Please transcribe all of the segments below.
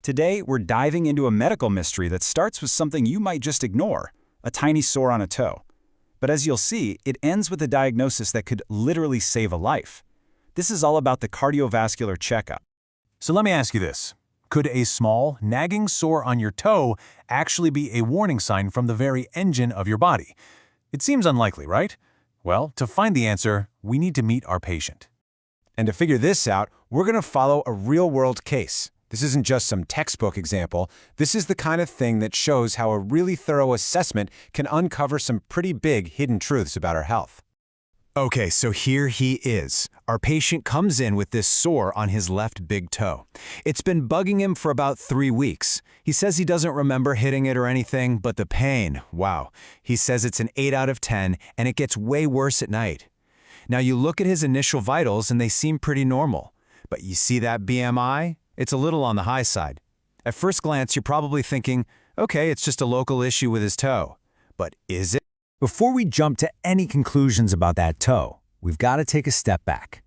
Today, we're diving into a medical mystery that starts with something you might just ignore, a tiny sore on a toe. But as you'll see, it ends with a diagnosis that could literally save a life. This is all about the cardiovascular checkup. So let me ask you this. Could a small, nagging sore on your toe actually be a warning sign from the very engine of your body? It seems unlikely, right? Well, to find the answer, we need to meet our patient. And to figure this out, we're going to follow a real-world case. This isn't just some textbook example. This is the kind of thing that shows how a really thorough assessment can uncover some pretty big hidden truths about our health. Okay, so here he is. Our patient comes in with this sore on his left big toe. It's been bugging him for about 3 weeks. He says he doesn't remember hitting it or anything, but the pain, wow. He says it's an 8 out of 10, and it gets way worse at night. Now you look at his initial vitals and they seem pretty normal. But you see that BMI? It's a little on the high side. At first glance, you're probably thinking, okay, it's just a local issue with his toe. But is it? Before we jump to any conclusions about that toe, we've got to take a step back.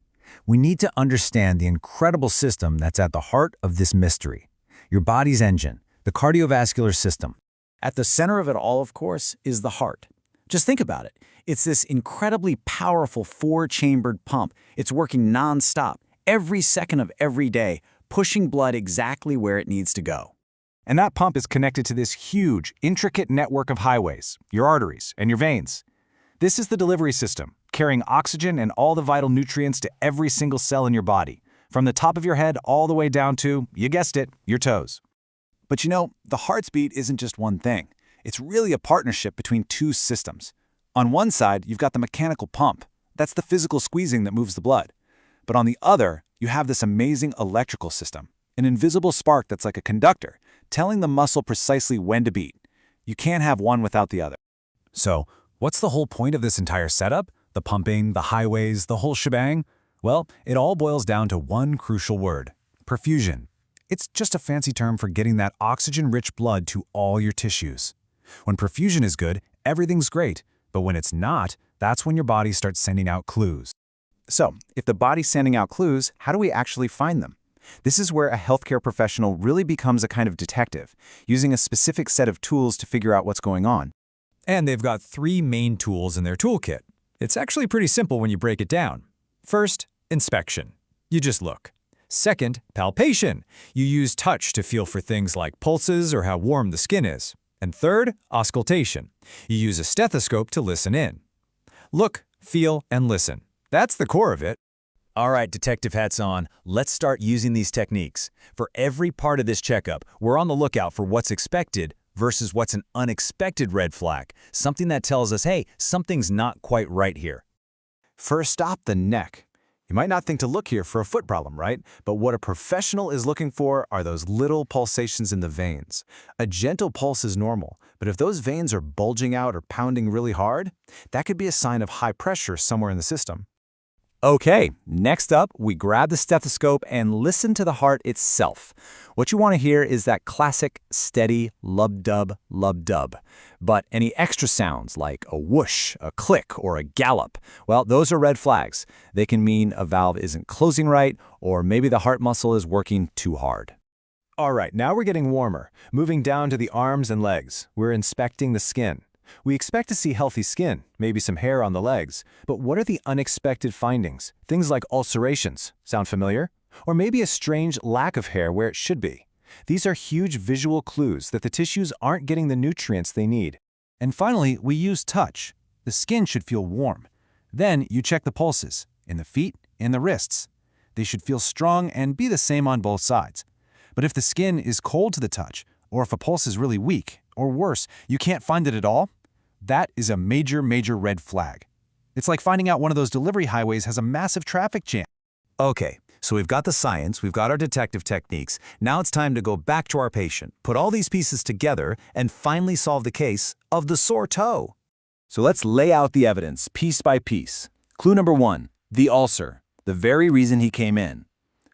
We need to understand the incredible system that's at the heart of this mystery. Your body's engine, the cardiovascular system. At the center of it all, of course, is the heart. Just think about it. It's this incredibly powerful 4-chambered pump. It's working non-stop, every second of every day, pushing blood exactly where it needs to go. And that pump is connected to this huge, intricate network of highways, your arteries, and your veins. This is the delivery system, carrying oxygen and all the vital nutrients to every single cell in your body, from the top of your head all the way down to, you guessed it, your toes. But you know, the heart's beat isn't just one thing. It's really a partnership between two systems. On one side, you've got the mechanical pump. That's the physical squeezing that moves the blood. But on the other, you have this amazing electrical system, an invisible spark that's like a conductor, telling the muscle precisely when to beat. You can't have one without the other. So, what's the whole point of this entire setup? The pumping, the highways, the whole shebang? Well, it all boils down to one crucial word: perfusion. It's just a fancy term for getting that oxygen-rich blood to all your tissues. When perfusion is good, everything's great. But when it's not, that's when your body starts sending out clues. So, if the body's sending out clues, how do we actually find them? This is where a healthcare professional really becomes a kind of detective, using a specific set of tools to figure out what's going on. And they've got 3 main tools in their toolkit. It's actually pretty simple when you break it down. First, inspection. You just look. Second, palpation. You use touch to feel for things like pulses or how warm the skin is. And third, auscultation. You use a stethoscope to listen in. Look, feel, and listen. That's the core of it. All right, detective hats on. Let's start using these techniques. For every part of this checkup, we're on the lookout for what's expected versus what's an unexpected red flag, something that tells us, hey, something's not quite right here. First stop, the neck. You might not think to look here for a foot problem, right? But what a professional is looking for are those little pulsations in the veins. A gentle pulse is normal, but if those veins are bulging out or pounding really hard, that could be a sign of high pressure somewhere in the system. Okay, next up, we grab the stethoscope and listen to the heart itself. What you want to hear is that classic, steady lub-dub, lub-dub. But any extra sounds like a whoosh, a click, or a gallop, well, those are red flags. They can mean a valve isn't closing right, or maybe the heart muscle is working too hard. All right, now we're getting warmer. Moving down to the arms and legs, we're inspecting the skin. We expect to see healthy skin, maybe some hair on the legs. But what are the unexpected findings? Things like ulcerations. Sound familiar? Or maybe a strange lack of hair where it should be. These are huge visual clues that the tissues aren't getting the nutrients they need. And finally, we use touch. The skin should feel warm. Then you check the pulses, in the feet, in the wrists. They should feel strong and be the same on both sides. But if the skin is cold to the touch, or if a pulse is really weak, or worse, you can't find it at all, that is a major, major red flag. It's like finding out one of those delivery highways has a massive traffic jam. Okay, so we've got the science, we've got our detective techniques. Now it's time to go back to our patient, put all these pieces together, and finally solve the case of the sore toe. So let's lay out the evidence piece by piece. Clue number 1, the ulcer, the very reason he came in.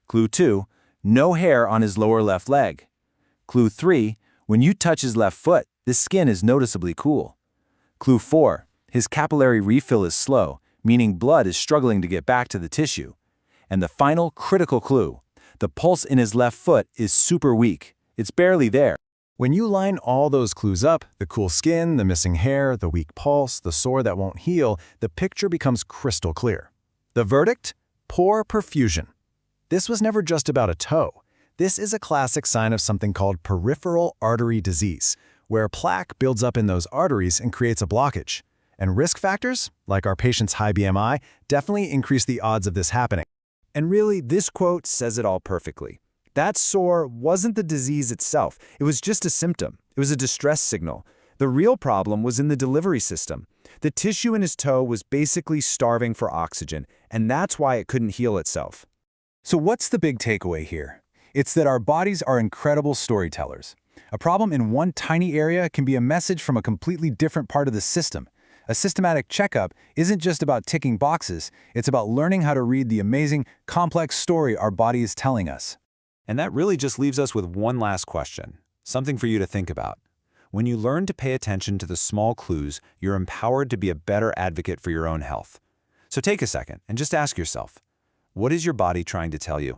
Clue 2, no hair on his lower left leg. Clue 3, when you touch his left foot, the skin is noticeably cool. Clue 4, his capillary refill is slow, meaning blood is struggling to get back to the tissue. And the final critical clue, the pulse in his left foot is super weak. It's barely there. When you line all those clues up, the cool skin, the missing hair, the weak pulse, the sore that won't heal, the picture becomes crystal clear. The verdict? Poor perfusion. This was never just about a toe. This is a classic sign of something called peripheral artery disease, where plaque builds up in those arteries and creates a blockage. And risk factors, like our patient's high BMI, definitely increase the odds of this happening. And really, this quote says it all perfectly. That sore wasn't the disease itself. It was just a symptom. It was a distress signal. The real problem was in the delivery system. The tissue in his toe was basically starving for oxygen, and that's why it couldn't heal itself. So what's the big takeaway here? It's that our bodies are incredible storytellers. A problem in one tiny area can be a message from a completely different part of the system. A systematic checkup isn't just about ticking boxes, it's about learning how to read the amazing, complex story our body is telling us. And that really just leaves us with one last question, something for you to think about. When you learn to pay attention to the small clues, you're empowered to be a better advocate for your own health. So take a second and just ask yourself, what is your body trying to tell you?